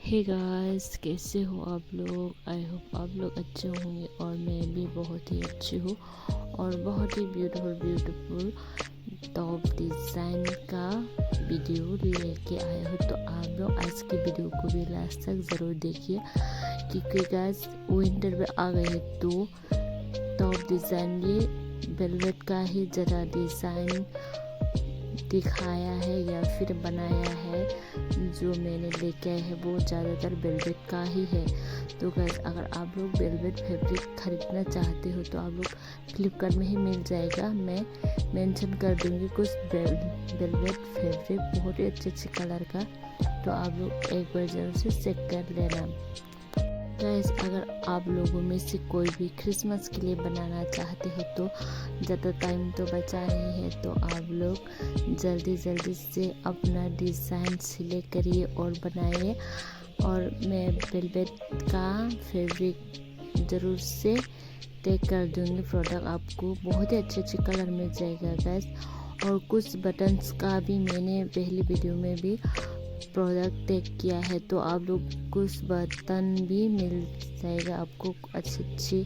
Hey guys, कैसे हो आप लोग। आई होप आप लोग अच्छे होंगे और मैं भी बहुत ही अच्छी हूँ और बहुत ही ब्यूटीफुल टॉप डिज़ाइन का वीडियो लेके आया हूँ। तो आप लोग आज के वीडियो को भी लास्ट तक ज़रूर देखिए क्योंकि गाइस विंटर में आ गए हैं। तो टॉप डिज़ाइन ये वेलवेट का ही ज़रा डिज़ाइन दिखाया है या फिर बनाया है। जो मैंने लेके आया है वो ज़्यादातर वेलवेट का ही है। तो गाइस अगर आप लोग वेलवेट फैब्रिक खरीदना चाहते हो तो आप लोग फ्लिपकार्ट में ही मिल जाएगा। मैं मेंशन कर दूंगी कुछ वेलवेट फैब्रिक बहुत ही अच्छे कलर का। तो आप लोग एक बार जरूर से चेक कर लेना। गाइस अगर आप लोगों में से कोई भी क्रिसमस के लिए बनाना चाहते हो तो ज़्यादा टाइम तो बचा नहीं है। तो आप लोग जल्दी से अपना डिज़ाइन सिलेक्ट करिए और बनाइए। और मैं वेलवेट का फैब्रिक ज़रूर से टैग कर दूँगी। प्रोडक्ट आपको बहुत ही अच्छे कलर मिल जाएगा गाइस। और कुछ बटन्स का भी मैंने पहली वीडियो में भी प्रोडक्ट टैग किया है। तो आप लोग कुछ बटन भी मिल जाएगा आपको अच्छी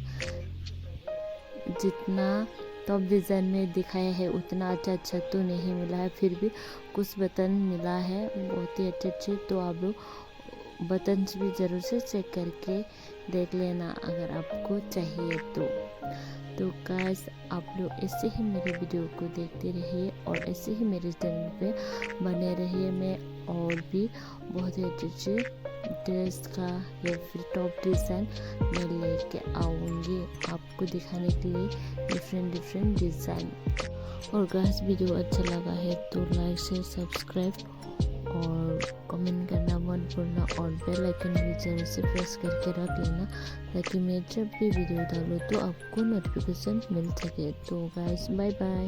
जितना टॉप डिज़ाइन में दिखाया है उतना अच्छा तो नहीं मिला है, फिर भी कुछ बटन मिला है बहुत ही अच्छे। तो आप लोग बटन्स भी ज़रूर से चेक करके देख लेना अगर आपको चाहिए तो गाइस आप लोग ऐसे ही मेरे वीडियो को देखते रहिए और ऐसे ही मेरे चैनल पे बने रहिए। मैं और भी बहुत ही अच्छे ड्रेस का या फिर टॉप डिज़ाइन मैं लेके आऊँगी आपको दिखाने के लिए डिफरेंट डिज़ाइन। और गाइस वीडियो अच्छा लगा है तो लाइक शेयर सब्सक्राइब और कमेंट करना मत भूलना और बेल आइकन भी जरूर से प्रेस करके रख लेना ताकि मैं जब भी वीडियो डालूँ तो आपको नोटिफिकेशन मिल सके। तो गाइस बाय बाय।